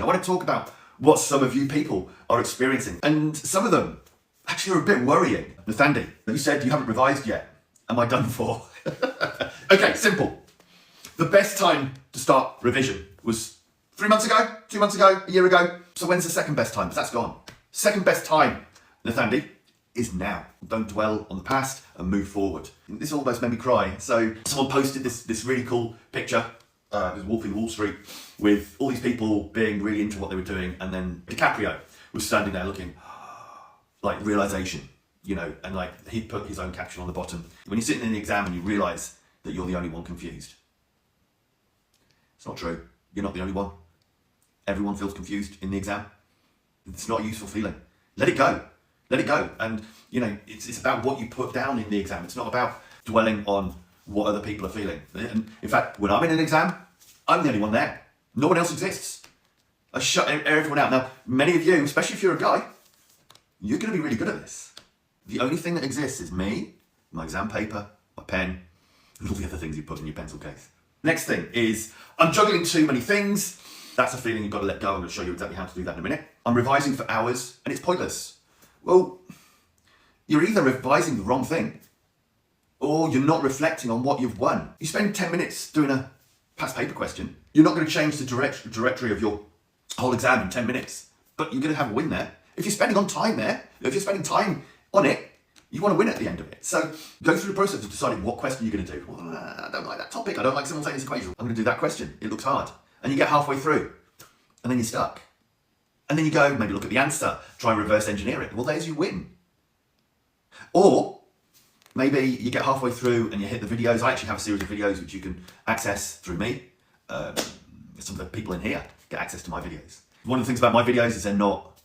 I want to talk about what some of you people are experiencing, and some of them actually are a bit worrying. Nathandi, you said you haven't revised yet. Am I done for? Okay, simple. The best time to start revision was 3 months ago, 2 months ago, a year ago. So when's the second best time? Because that's gone. Second best time, Nathandi, is now. Don't dwell on the past and move forward. This almost made me cry. So someone posted this really cool picture, this Wolf in Wall Street, with all these people being really into what they were doing, and then DiCaprio was standing there looking like realization, you know, and like he put his own caption on the bottom. When you're sitting in the exam and you realize that you're the only one confused. It's not true. You're not the only one. Everyone feels confused in the exam. It's not a useful feeling. Let it go. Let it go. And, you know, it's about what you put down in the exam. It's not about dwelling on what other people are feeling. And in fact, when I'm in an exam, I'm the only one there. No one else exists. I shut everyone out. Now, many of you, especially if you're a guy, you're going to be really good at this. The only thing that exists is me, my exam paper, my pen, and all the other things you put in your pencil case. Next thing is, I'm juggling too many things. That's a feeling you've got to let go. I'm going to show you exactly how to do that in a minute. I'm revising for hours, and it's pointless. Well, you're either revising the wrong thing, or you're not reflecting on what you've won. You spend 10 minutes doing a past paper question. You're not going to change the directory of your whole exam in 10 minutes, but you're going to have a win there. If you're spending time on it, you want to win at the end of it. So go through the process of deciding what question you're going to do. Well, I don't like that topic. I don't like simultaneous equations. I'm going to do that question. It looks hard. And you get halfway through, and then you're stuck. And then you go, maybe look at the answer, try and reverse engineer it. Well, there's your win. Or maybe you get halfway through and you hit the videos. I actually have a series of videos which you can access through me. Some of the people in here get access to my videos. One of the things about my videos is they're not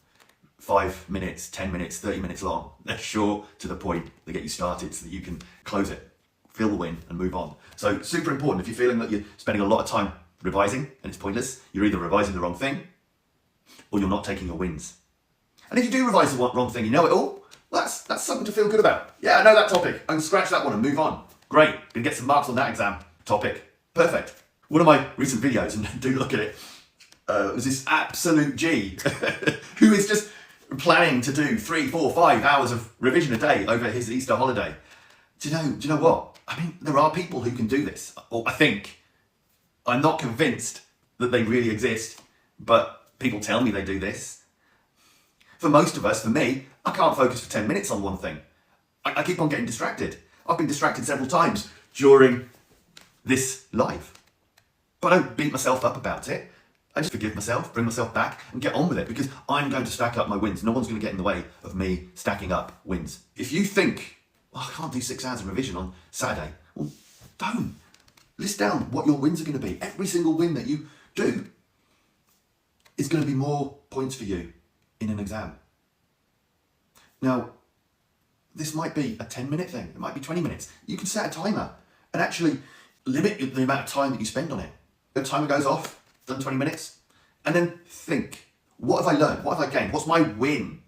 5 minutes, 10 minutes, 30 minutes long. They're short, to the point. They get you started so that you can close it, feel the win, and move on. So super important. If you're feeling that you're spending a lot of time revising and it's pointless, you're either revising the wrong thing or you're not taking your wins. And if you do revise the wrong thing, you know it all, well, that's something to feel good about. Yeah, I know that topic. I can scratch that one and move on. Great, gonna get some marks on that exam topic. Perfect. One of my recent videos, and do look at it, was this absolute G who is just planning to do 3, 4, 5 hours of revision a day over his Easter holiday. Do you know what? I mean, there are people who can do this, or I think. I'm not convinced that they really exist, but people tell me they do this. For most of us, for me, I can't focus for 10 minutes on one thing. I keep on getting distracted. I've been distracted several times during this live. But I don't beat myself up about it. I just forgive myself, bring myself back, and get on with it, because I'm going to stack up my wins. No one's going to get in the way of me stacking up wins. If you think, I can't do 6 hours of revision on Saturday, well, don't. List down what your wins are going to be. Every single win that you do is going to be more points for you in an exam. Now, this might be a 10-minute thing. It might be 20 minutes. You can set a timer and actually limit the amount of time that you spend on it. The timer goes off, done 20 minutes, and then think, what have I learned? What have I gained? What's my win?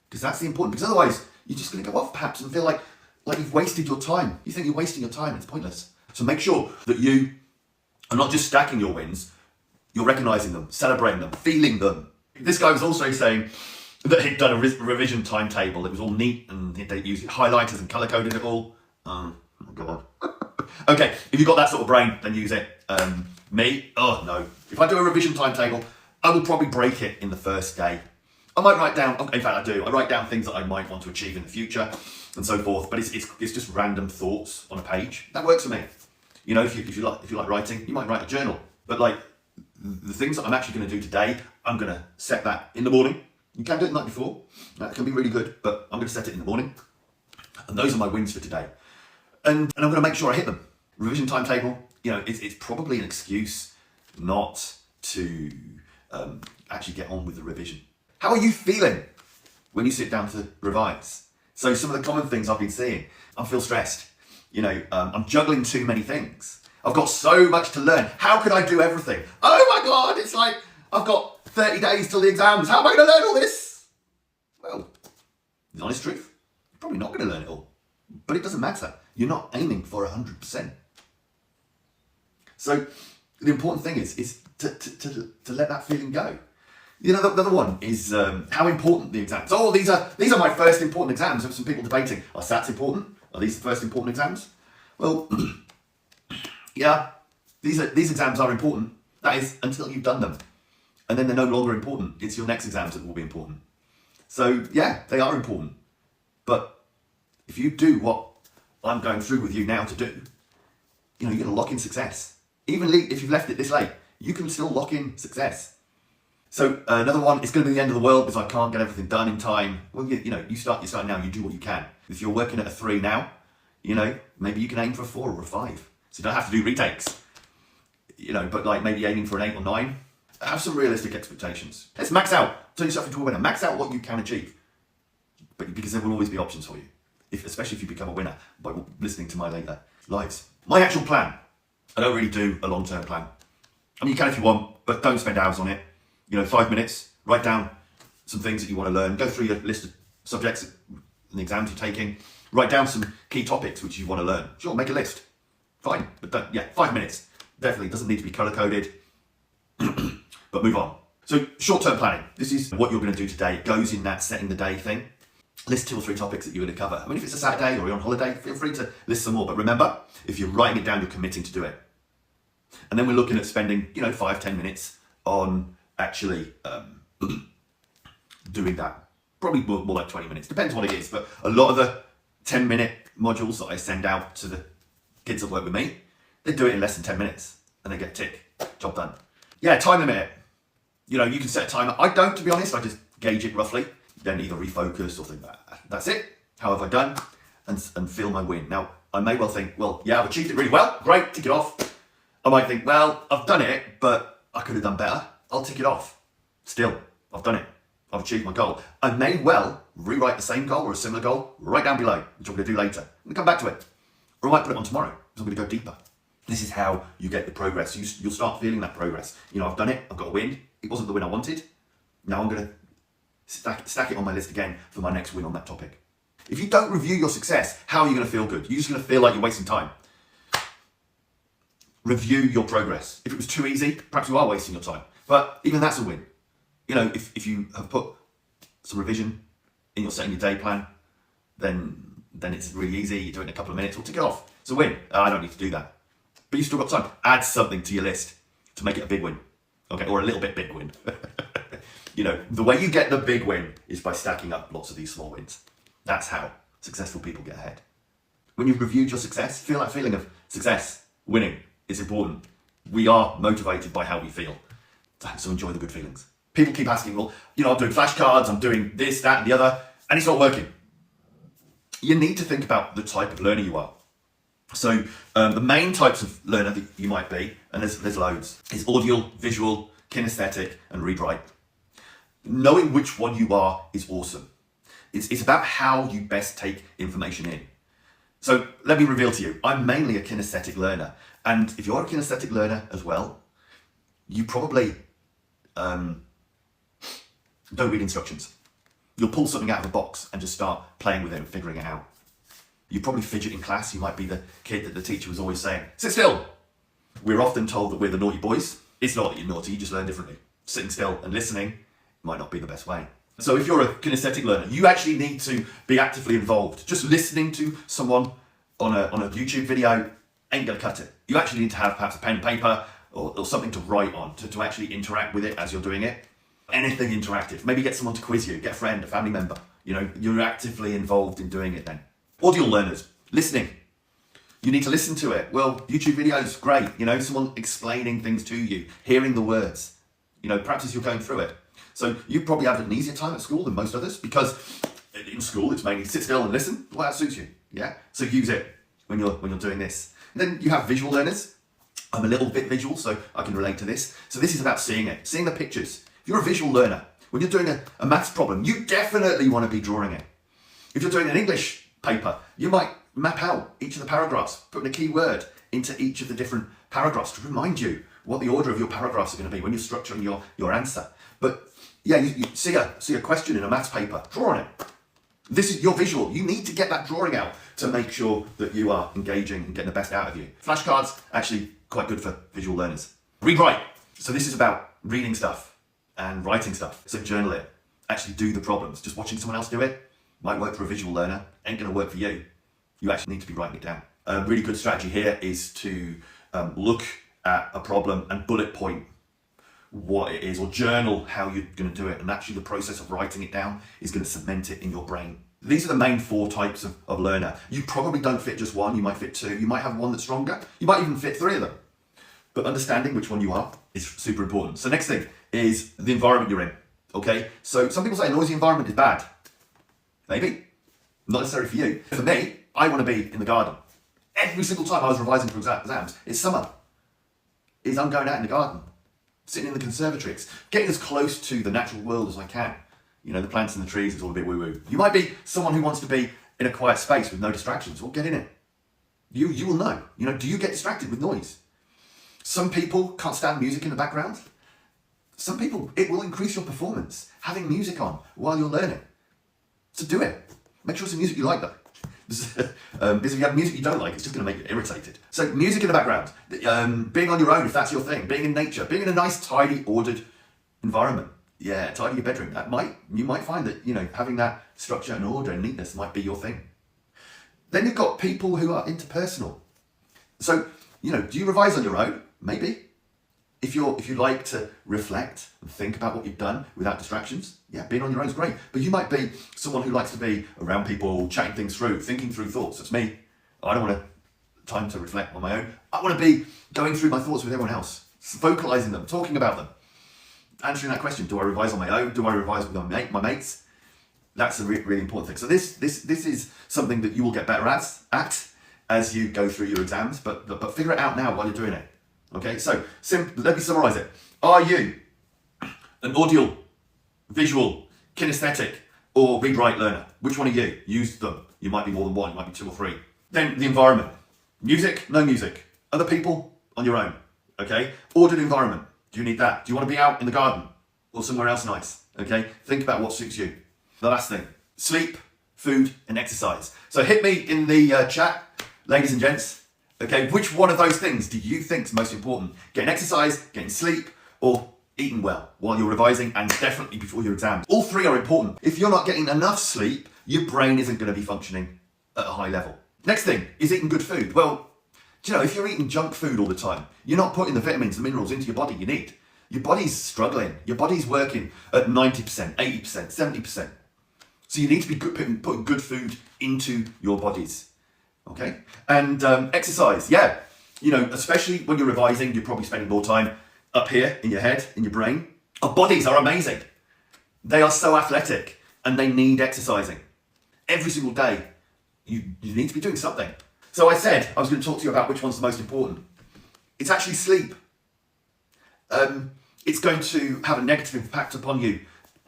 Because that's the important, because otherwise you're just going to go off perhaps and feel like you've wasted your time. You think you're wasting your time, it's pointless. So make sure that you are not just stacking your wins, you're recognizing them, celebrating them, feeling them. This guy was also saying that he'd done a revision timetable. It was all neat, and they used highlighters and color-coded it all. Oh God. Okay, if you've got that sort of brain, then use it. Me? Oh no. If I do a revision timetable, I will probably break it in the first day. I might write down, in fact I do, I write down things that I might want to achieve in the future and so forth, but it's just random thoughts on a page. That works for me. You know, if you like writing, you might write a journal. But like the things that I'm actually going to do today, I'm going to set that in the morning. You can do it the night before. That can be really good, but I'm going to set it in the morning. And those are my wins for today. And I'm going to make sure I hit them. Revision timetable, you know, it's probably an excuse not to actually get on with the revision. How are you feeling when you sit down to revise? So some of the common things I've been seeing, I feel stressed. You know, I'm juggling too many things. I've got so much to learn. How could I do everything? Oh my God, it's like I've got 30 days till the exams. How am I going to learn all this? Well, the honest truth, you're probably not going to learn it all. But it doesn't matter. You're not aiming for 100%. So the important thing is to let that feeling go. You know, the other one is how important the exams. Oh, these are my first important exams. There were some people debating, are SATs important? Are these the first important exams? Well, yeah, these exams are important. That is, until you've done them. And then they're no longer important. It's your next exams that will be important. So, yeah, they are important. But if you do what I'm going through with you now to do, you know, you're going to lock in success. Even if you've left it this late, you can still lock in success. So another one, it's going to be the end of the world because I can't get everything done in time. Well, you know, you start now, you do what you can. If you're working at a 3 now, you know, maybe you can aim for a 4 or a 5. So you don't have to do retakes, you know, but like maybe aiming for an 8 or 9. Have some realistic expectations. Let's max out. Turn yourself into a winner. Max out what you can achieve. But because there will always be options for you, especially if you become a winner by listening to my later lives. My actual plan. I don't really do a long-term plan. I mean, you can if you want, but don't spend hours on it. You know, 5 minutes, write down some things that you want to learn, go through your list of subjects and exams you're taking, write down some key topics which you want to learn. Sure, make a list. Fine, but don't, 5 minutes. Definitely doesn't need to be colour-coded, but move on. So, short-term planning. This is what you're going to do today. It goes in that setting the day thing. List 2 or 3 topics that you're going to cover. I mean, if it's a Saturday or you're on holiday, feel free to list some more. But remember, if you're writing it down, you're committing to do it. And then we're looking at spending, 5-10 minutes on actually doing that. Probably more like 20 minutes. Depends what it is. But a lot of the 10-minute modules that I send out to the kids that work with me, they do it in less than 10 minutes. And they get a tick. Job done. Yeah, time limit it. You can set a timer. I don't, to be honest. I just gauge it roughly. Then either refocus or think, that's it. How have I done? And feel my win. Now, I may well think, well, yeah, I've achieved it really well. Great, tick it off. I might think, well, I've done it, but I could have done better. I'll tick it off. Still, I've done it. I've achieved my goal. I may well rewrite the same goal or a similar goal right down below, which I'm going to do later. And come back to it. Or I might put it on tomorrow, because I'm going to go deeper. This is how you get the progress. You'll start feeling that progress. I've done it. I've got a win. It wasn't the win I wanted. Now I'm going to stack it on my list again for my next win on that topic. If you don't review your success, how are you going to feel good? You're just going to feel like you're wasting time. Review your progress. If it was too easy, perhaps you are wasting your time. But even that's a win. If you have put some revision in your setting your day plan, then it's really easy. You do it in a couple of minutes. We'll tick it off. It's a win. I don't need to do that. But you've still got time. Add something to your list to make it a big win. Okay, or a little bit big win. The way you get the big win is by stacking up lots of these small wins. That's how successful people get ahead. When you've reviewed your success, feel that feeling of success, winning. It's important. We are motivated by how we feel. So enjoy the good feelings. People keep asking, well, I'm doing flashcards, I'm doing this, that, and the other, and it's not working. You need to think about the type of learner you are. So the main types of learner that you might be, and there's loads, is audio, visual, kinesthetic, and read-write. Knowing which one you are is awesome. It's about how you best take information in. So let me reveal to you, I'm mainly a kinesthetic learner. And if you're a kinesthetic learner as well, you probably don't read instructions. You'll pull something out of a box and just start playing with it and figuring it out. You probably fidget in class. You might be the kid that the teacher was always saying, sit still. We're often told that we're the naughty boys. It's not that you're naughty, you just learn differently. Sitting still and listening might not be the best way. So if you're a kinesthetic learner, you actually need to be actively involved. Just listening to someone on a YouTube video ain't gonna cut it. You actually need to have perhaps a pen and paper or something to write on to actually interact with it as you're doing it. Anything interactive. Maybe get someone to quiz you, get a friend, a family member. You're actively involved in doing it then. Audio learners, listening. You need to listen to it. Well, YouTube videos, great. Someone explaining things to you, hearing the words, perhaps as you're going through it. So you probably have an easier time at school than most others because in school it's mainly sit still and listen. Well, that suits you, yeah? So use it when you're doing this. And then you have visual learners. I'm a little bit visual, so I can relate to this. So this is about seeing it, seeing the pictures. If you're a visual learner, when you're doing a maths problem, you definitely want to be drawing it. If you're doing an English paper, you might map out each of the paragraphs, putting a key word into each of the different paragraphs to remind you what the order of your paragraphs are going to be when you're structuring your answer. But yeah, you see a question in a maths paper, draw on it. This is your visual. You need to get that drawing out to make sure that you are engaging and getting the best out of you. Flashcards, actually quite good for visual learners. Read-write. So this is about reading stuff and writing stuff. So journal it. Actually do the problems. Just watching someone else do it might work for a visual learner, ain't going to work for you. You actually need to be writing it down. A really good strategy here is to look at a problem and bullet point what it is, or journal how you're going to do it. And actually the process of writing it down is going to cement it in your brain. These are the main 4 types of learner. You probably don't fit just one, you might fit 2, you might have one that's stronger, you might even fit 3 of them. But understanding which one you are is super important. So next thing is the environment you're in, okay? So some people say a noisy environment is bad. Maybe, not necessarily for you. For me, I want to be in the garden. Every single time I was revising for exams, it's summer, I'm going out in the garden, sitting in the conservatory, getting as close to the natural world as I can. You know, the plants and the trees, it's all a bit woo-woo. You might be someone who wants to be in a quiet space with no distractions. Well, get in it. You will know. You know, do you get distracted with noise? Some people can't stand music in the background. Some people, it will increase your performance, having music on while you're learning. So do it. Make sure it's the music you like though. Because if you have music you don't like, it's just going to make you irritated. So music in the background, being on your own if that's your thing, being in nature, being in a nice, tidy, ordered environment. Yeah, tidy your bedroom. You might find that, you know, having that structure and order and neatness might be your thing. Then you've got people who are interpersonal. So, you know, do you revise on your own? Maybe. If you like to reflect and think about what you've done without distractions, yeah, being on your own is great. But you might be someone who likes to be around people, chatting things through, thinking through thoughts. That's me. I don't want time to reflect on my own. I want to be going through my thoughts with everyone else, vocalizing them, talking about them, answering that question. Do I revise on my own? Do I revise with my mates? That's a really important thing. So this is something that you will get better at as you go through your exams, but figure it out now while you're doing it. Okay, so let me summarize it. Are you an audio, visual, kinesthetic, or read-write learner? Which one are you? Use them. You might be more than one, you might be 2 or 3. Then the environment. Music, no music. Other people, on your own. Okay, ordered environment. Do you need that? Do you want to be out in the garden or somewhere else nice? Okay, think about what suits you. The last thing, sleep, food, and exercise. So hit me in the chat, ladies and gents. Okay, which one of those things do you think is most important? Getting exercise, getting sleep, or eating well while you're revising, and definitely before your exams? All 3 are important. If you're not getting enough sleep, your brain isn't going to be functioning at a high level. Next thing is eating good food. Well, do you know, if you're eating junk food all the time, you're not putting the vitamins and minerals into your body you need. Your body's struggling. Your body's working at 90%, 80%, 70%. So you need to be putting good food into your bodies. Okay, and exercise, yeah, you know, especially when you're revising, you're probably spending more time up here in your head, in your brain. Our bodies are amazing. They are so athletic and they need exercising. Every single day, you need to be doing something. So I said I was going to talk to you about which one's the most important. It's actually sleep. It's going to have a negative impact upon you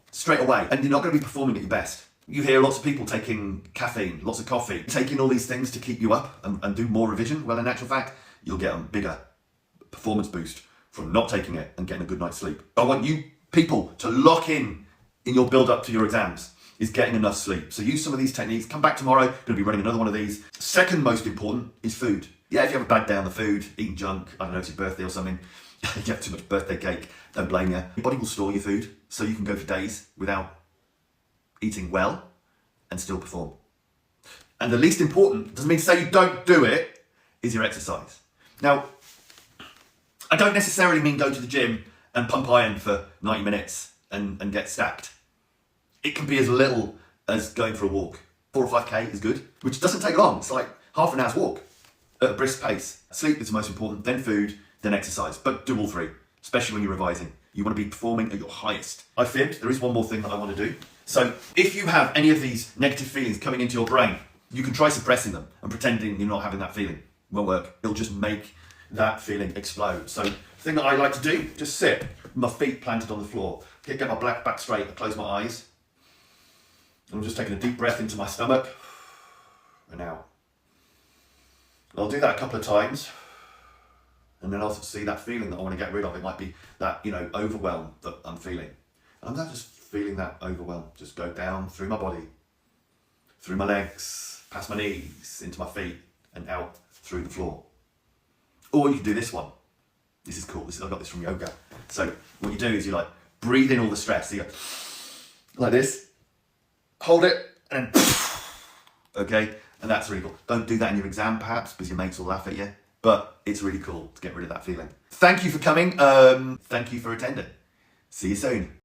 straight away, and you're not going to be performing at your best. You hear lots of people taking caffeine, lots of coffee, taking all these things to keep you up and do more revision. Well, in actual fact, you'll get a bigger performance boost from not taking it and getting a good night's sleep. I want you people to lock in your build up to your exams is getting enough sleep. So use some of these techniques. Come back tomorrow, going to be running another one of these. Second most important is food. Yeah, if you have a bad day on the food, eating junk, I don't know, it's your birthday or something, you have too much birthday cake, don't blame you. Your body will store your food so you can go for days without eating well and still perform. And the least important, doesn't mean to say you don't do it, is your exercise. Now, I don't necessarily mean go to the gym and pump iron for 90 minutes and get stacked. It can be as little as going for a walk. 4 or 5k is good, which doesn't take long. It's like half an hour's walk at a brisk pace. Sleep is the most important, then food, then exercise. But do all 3, especially when you're revising. You want to be performing at your highest. I fibbed, there is one more thing that I want to do. So if you have any of these negative feelings coming into your brain, you can try suppressing them and pretending you're not having that feeling. It won't work. It'll just make that feeling explode. So the thing that I like to do, just sit with my feet planted on the floor, get my back straight and close my eyes. And I'm just taking a deep breath into my stomach and out. I'll do that a couple of times. And then I'll see that feeling that I want to get rid of. It might be that, you know, overwhelm that I'm feeling. And I'm just feeling that overwhelm just go down through my body, through my legs, past my knees, into my feet, and out through the floor. Or you can do this one. This is cool. I got this from yoga. So what you do is you like breathe in all the stress. So you go like this, hold it, and then okay? And that's really cool. Don't do that in your exam, perhaps, because your mates will laugh at you. But it's really cool to get rid of that feeling. Thank you for coming. Thank you for attending. See you soon.